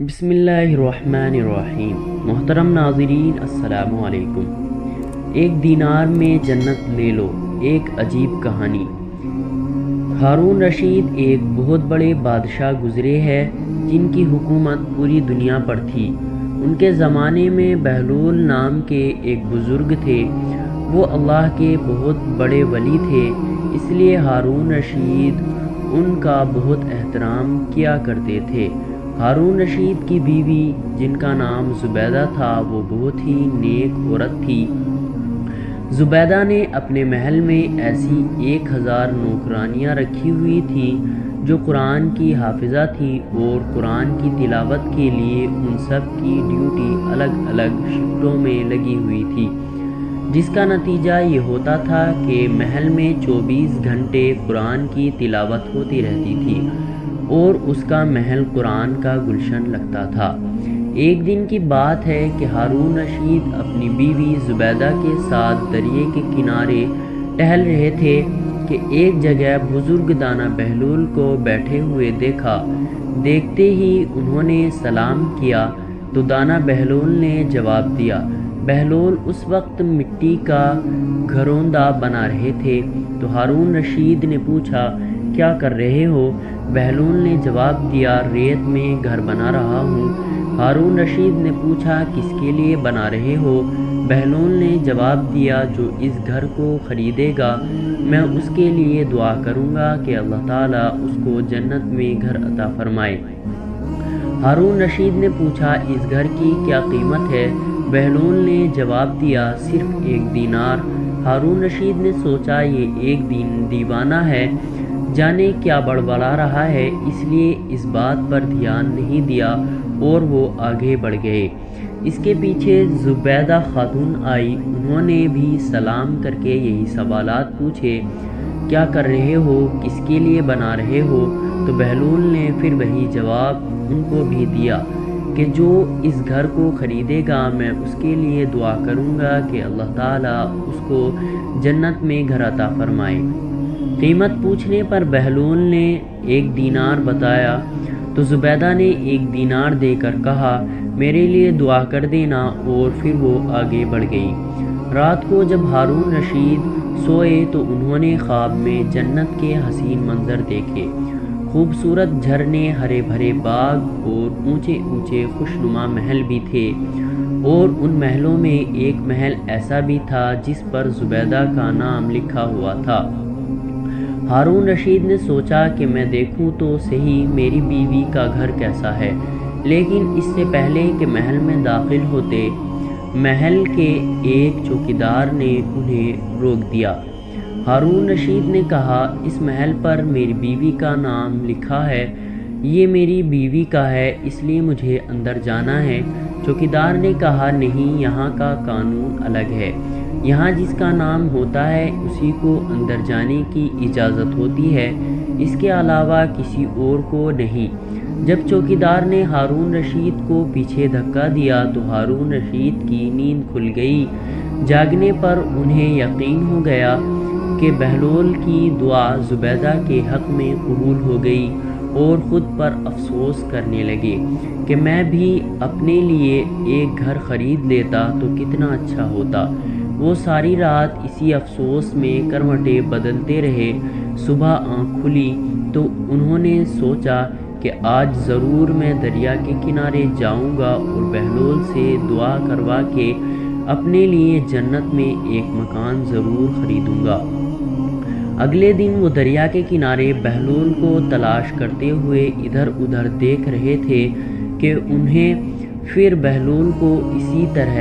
بسم اللہ الرحمن الرحیم۔ محترم ناظرین السلام علیکم۔ ایک دینار میں جنت لے لو، ایک عجیب کہانی۔ ہارون رشید ایک بہت بڑے بادشاہ گزرے ہیں جن کی حکومت پوری دنیا پر تھی۔ ان کے زمانے میں بہلول نام کے ایک بزرگ تھے۔ وہ اللہ کے بہت بڑے ولی تھے، اس لیے ہارون رشید ان کا بہت احترام کیا کرتے تھے۔ ہارون رشید کی بیوی جن کا نام زبیدہ تھا وہ بہت ہی نیک عورت تھی۔ زبیدہ نے اپنے محل میں ایسی 1000 نوکرانیاں رکھی ہوئی تھیں جو قرآن کی حافظہ تھی اور قرآن کی تلاوت کے لیے ان سب کی ڈیوٹی الگ الگ شفٹوں میں لگی ہوئی تھی، جس کا نتیجہ یہ ہوتا تھا کہ محل میں 24 گھنٹے قرآن کی تلاوت ہوتی رہتی تھی اور اس کا محل قرآن کا گلشن لگتا تھا۔ ایک دن کی بات ہے کہ ہارون رشید اپنی بیوی زبیدہ کے ساتھ دریا کے کنارے ٹہل رہے تھے کہ ایک جگہ بزرگ دانا بہلول کو بیٹھے ہوئے دیکھا۔ دیکھتے ہی انہوں نے سلام کیا تو دانا بہلول نے جواب دیا۔ بہلول اس وقت مٹی کا گھروندہ بنا رہے تھے تو ہارون رشید نے پوچھا، کیا کر رہے ہو؟ بہلول نے جواب دیا، ریت میں گھر بنا رہا ہوں۔ ہارون رشید نے پوچھا، کس کے لیے بنا رہے ہو؟ بہلول نے جواب دیا، جو اس گھر کو خریدے گا میں اس کے لیے دعا کروں گا کہ اللہ تعالیٰ اس کو جنت میں گھر عطا فرمائے۔ ہارون رشید نے پوچھا، اس گھر کی کیا قیمت ہے؟ بہلول نے جواب دیا، صرف 1 دینار۔ ہارون رشید نے سوچا یہ ایک دیوانہ ہے، جانے کیا بڑبڑا رہا ہے، اس لیے اس بات پر دھیان نہیں دیا اور وہ آگے بڑھ گئے۔ اس کے پیچھے زبیدہ خاتون آئی، انہوں نے بھی سلام کر کے یہی سوالات پوچھے، کیا کر رہے ہو؟ کس کے لیے بنا رہے ہو؟ تو بہلول نے پھر وہی جواب ان کو بھی دیا کہ جو اس گھر کو خریدے گا میں اس کے لیے دعا کروں گا کہ اللہ تعالیٰ اس کو جنت میں گھر عطا فرمائے۔ قیمت پوچھنے پر بہلول نے 1 دینار بتایا تو زبیدہ نے 1 دینار دے کر کہا، میرے لیے دعا کر دینا، اور پھر وہ آگے بڑھ گئی۔ رات کو جب ہارون رشید سوئے تو انہوں نے خواب میں جنت کے حسین منظر دیکھے۔ خوبصورت جھرنے، ہرے بھرے باغ اور اونچے اونچے خوشنما محل بھی تھے، اور ان محلوں میں ایک محل ایسا بھی تھا جس پر زبیدہ کا نام لکھا ہوا تھا۔ ہارون رشید نے سوچا کہ میں دیکھوں تو صحیح میری بیوی کا گھر کیسا ہے، لیکن اس سے پہلے کہ محل میں داخل ہوتے محل کے ایک چوکیدار نے انہیں روک دیا۔ ہارون رشید نے کہا، اس محل پر میری بیوی کا نام لکھا ہے، یہ میری بیوی کا ہے، اس لیے مجھے اندر جانا ہے۔ چوکیدار نے کہا، نہیں، یہاں کا قانون الگ ہے، یہاں جس کا نام ہوتا ہے اسی کو اندر جانے کی اجازت ہوتی ہے، اس کے علاوہ کسی اور کو نہیں۔ جب چوکیدار نے ہارون رشید کو پیچھے دھکا دیا تو ہارون رشید کی نیند کھل گئی۔ جاگنے پر انہیں یقین ہو گیا کہ بہلول کی دعا زبیدہ کے حق میں قبول ہو گئی، اور خود پر افسوس کرنے لگے کہ میں بھی اپنے لیے ایک گھر خرید لیتا تو کتنا اچھا ہوتا۔ وہ ساری رات اسی افسوس میں کروٹیں بدلتے رہے۔ صبح آنکھ کھلی تو انہوں نے سوچا کہ آج ضرور میں دریا کے کنارے جاؤں گا اور بہلول سے دعا کروا کے اپنے لیے جنت میں ایک مکان ضرور خریدوں گا۔ اگلے دن وہ دریا کے کنارے بہلول کو تلاش کرتے ہوئے ادھر ادھر دیکھ رہے تھے کہ انہیں پھر بہلول کو اسی طرح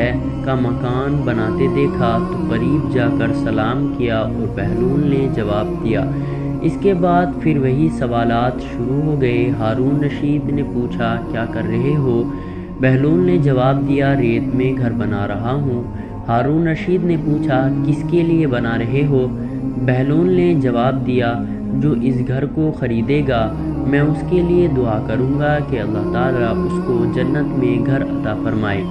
کا مکان بناتے دیکھا تو قریب جا کر سلام کیا اور بہلول نے جواب دیا۔ اس کے بعد پھر وہی سوالات شروع ہو گئے۔ ہارون رشید نے پوچھا، کیا کر رہے ہو؟ بہلول نے جواب دیا، ریت میں گھر بنا رہا ہوں۔ ہارون رشید نے پوچھا، کس کے لیے بنا رہے ہو؟ بہلول نے جواب دیا، جو اس گھر کو خریدے گا میں اس کے لیے دعا کروں گا کہ اللہ تعالیٰ اس کو جنت میں گھر عطا فرمائے۔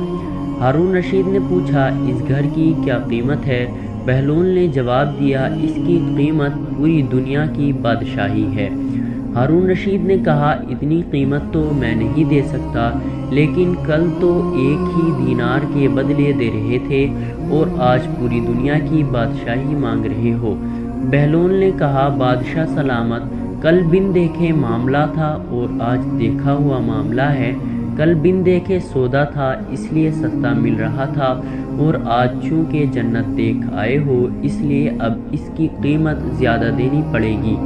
ہارون رشید نے پوچھا، اس گھر کی کیا قیمت ہے؟ بہلول نے جواب دیا، اس کی قیمت پوری دنیا کی بادشاہی ہے۔ ہارون رشید نے کہا اتنی قیمت تو میں نہیں دے سکتا، لیکن کل تو ایک ہی دینار کے بدلے دے رہے تھے اور آج پوری دنیا کی بادشاہی مانگ رہے ہو۔ بہلول نے کہا بادشاہ سلامت، کل بن دیکھے معاملہ تھا اور آج دیکھا ہوا معاملہ ہے۔ کل بن دیکھے سودا تھا اس لیے سستا مل رہا تھا، اور آج چونکہ جنت دیکھ آئے ہو اس لیے اب اس کی قیمت زیادہ دینی پڑے گی۔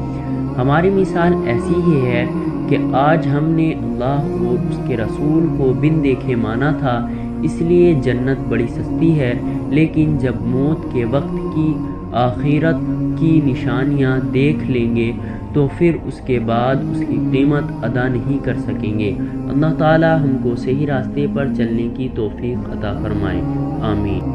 ہماری مثال ایسی ہی ہے کہ آج ہم نے اللہ اور اس کے رسول کو بن دیکھے مانا تھا، اس لیے جنت بڑی سستی ہے، لیکن جب موت کے وقت کی آخرت کی نشانیاں دیکھ لیں گے تو پھر اس کے بعد اس کی قیمت ادا نہیں کر سکیں گے۔ اللہ تعالی ہم کو صحیح راستے پر چلنے کی توفیق عطا فرمائے، آمین۔